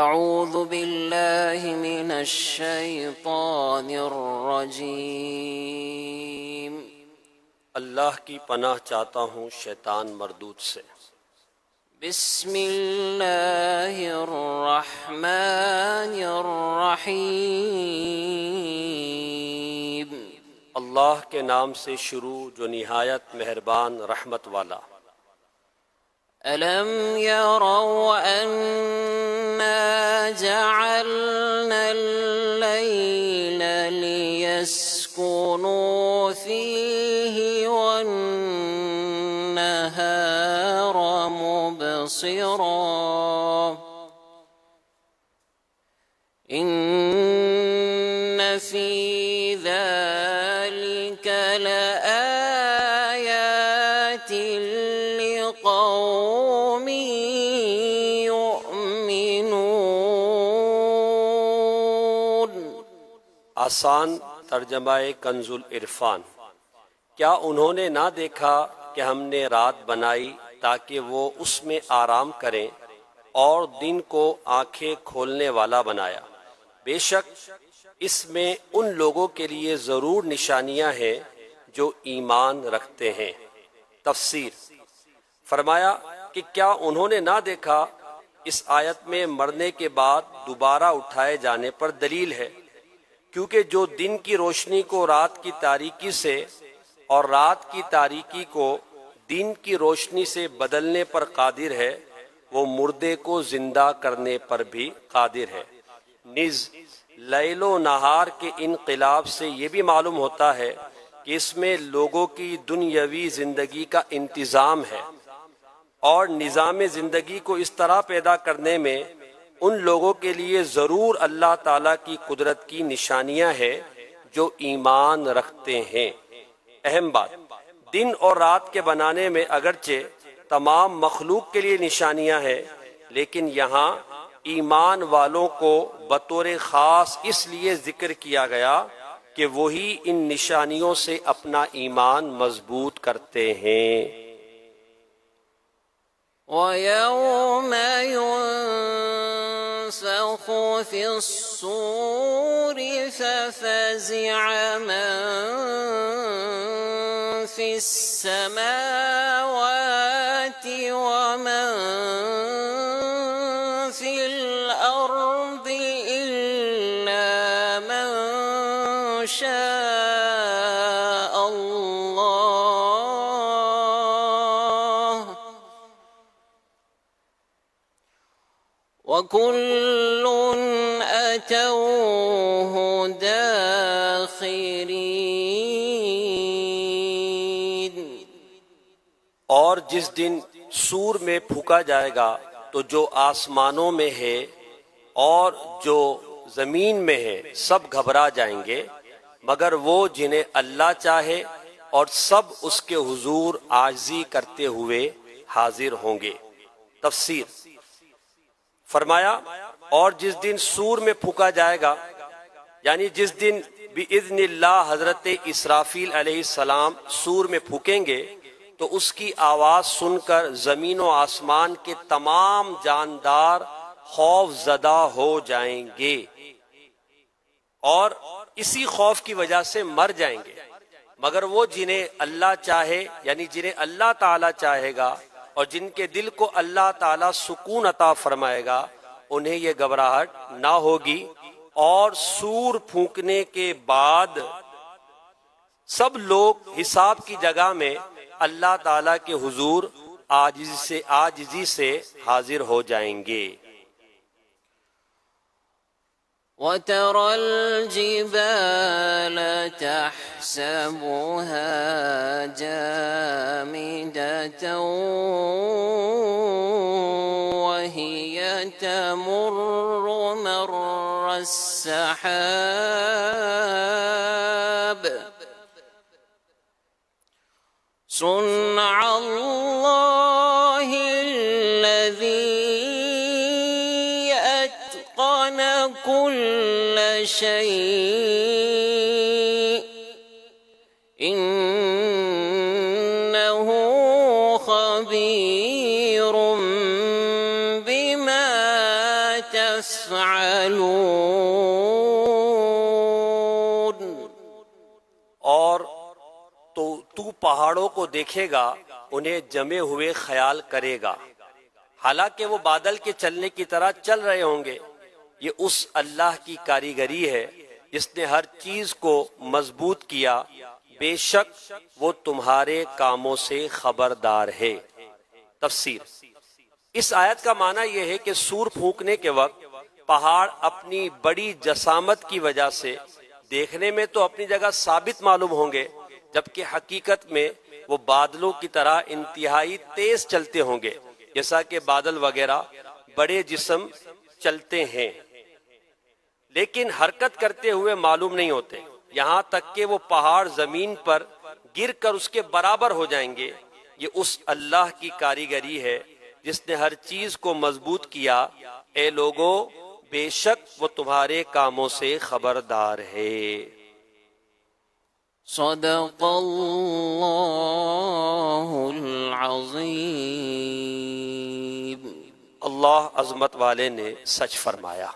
اعوذ باللہ من الشیطان الرجیم۔ اللہ کی پناہ چاہتا ہوں شیطان مردود سے۔ بسم اللہ الرحمن الرحیم۔ اللہ کے نام سے شروع جو نہایت مہربان رحمت والا۔ ألم يروا أنا جعلنا الليل ليسكنوا فيه والنهار مبصرا إن في ذلك لآيات لقوم يؤمنون۔ آسان ترجمہ کنز العرفان۔ کیا انہوں نے نہ دیکھا کہ ہم نے رات بنائی تاکہ وہ اس میں آرام کریں اور دن کو آنکھیں کھولنے والا بنایا؟ بے شک اس میں ان لوگوں کے لیے ضرور نشانیاں ہیں جو ایمان رکھتے ہیں۔ تفسیر فرمایا کہ کیا انہوں نے نہ دیکھا، اس آیت میں مرنے کے بعد دوبارہ اٹھائے جانے پر دلیل ہے، کیونکہ جو دن کی روشنی کو رات کی تاریکی سے اور رات کی تاریکی کو دن کی روشنی سے بدلنے پر قادر ہے، وہ مردے کو زندہ کرنے پر بھی قادر ہے۔ نیز لیل و نہار کے انقلاب سے یہ بھی معلوم ہوتا ہے کہ اس میں لوگوں کی دنیاوی زندگی کا انتظام ہے، اور نظام زندگی کو اس طرح پیدا کرنے میں ان لوگوں کے لیے ضرور اللہ تعالیٰ کی قدرت کی نشانیاں ہیں جو ایمان رکھتے ہیں۔ اہم بات، دن اور رات کے بنانے میں اگرچہ تمام مخلوق کے لیے نشانیاں ہیں، لیکن یہاں ایمان والوں کو بطور خاص اس لیے ذکر کیا گیا کہ وہی ان نشانیوں سے اپنا ایمان مضبوط کرتے ہیں۔ وَيَوْمَ يُنفَخُ فِي الصُّورِ فَفَزِعَ مَن فِي السَّمَاوَاتِ وَمَن فِي الْأَرْضِ إِلَّا مَن شَاءَ اللَّهُ وَكُلٌّ أَتَوْهُ دَاخِرِينَ۔ اور جس دن سور میں پھونکا جائے گا تو جو آسمانوں میں ہے اور جو زمین میں ہے سب گھبرا جائیں گے، مگر وہ جنہیں اللہ چاہے، اور سب اس کے حضور عاجزی کرتے ہوئے حاضر ہوں گے۔ تفسیر فرمایا اور جس دن سور میں پھونکا جائے گا، یعنی جس دن بِإِذْنِ اللہ حضرت اسرافیل علیہ السلام سور میں پھونکیں گے تو اس کی آواز سن کر زمین و آسمان کے تمام جاندار خوف زدہ ہو جائیں گے اور اسی خوف کی وجہ سے مر جائیں گے، مگر وہ جنہیں اللہ چاہے، یعنی جنہیں اللہ تعالیٰ چاہے گا اور جن کے دل کو اللہ تعالیٰ سکون عطا فرمائے گا، انہیں یہ گھبراہٹ نہ ہوگی، اور سور پھونکنے کے بعد سب لوگ حساب کی جگہ میں اللہ تعالیٰ کے حضور عاجزی سے حاضر ہو جائیں گے۔ وَتَرَى الْجِبَالَ تَحْسَبُهَا جَامِدَةً وَهِيَ تَمُرُّ مَرَّ السَّحَابِ صُنْعَ اللَّهِ الَّذِي أَتْقَنَ كُلَّ شَيْءٍ إِنَّهُ خَبِيرٌ بِمَا يسعلون اور تو پہاڑوں کو دیکھے گا انہیں جمے ہوئے خیال کرے گا، حالانکہ وہ بادل کے چلنے کی طرح چل رہے ہوں گے۔ یہ اس اللہ کی کاریگری ہے جس نے ہر چیز کو مضبوط کیا، بے شک وہ تمہارے کاموں سے خبردار ہے۔ تفسیر: اس آیت کا معنی یہ ہے کہ سور پھونکنے کے وقت پہاڑ اپنی بڑی جسامت کی وجہ سے دیکھنے میں تو اپنی جگہ ثابت معلوم ہوں گے، جبکہ حقیقت میں وہ بادلوں کی طرح انتہائی تیز چلتے ہوں گے، جیسا کہ بادل وغیرہ بڑے جسم چلتے ہیں، لیکن حرکت کرتے ہوئے معلوم نہیں ہوتے، یہاں تک کہ وہ پہاڑ زمین پر گر کر اس کے برابر ہو جائیں گے۔ یہ اس اللہ کی کاریگری ہے جس نے ہر چیز کو مضبوط کیا۔ اے لوگو، بے شک وہ تمہارے کاموں سے خبردار ہے۔ صدق اللہ العظیم۔ اللہ عظمت والے نے سچ فرمایا۔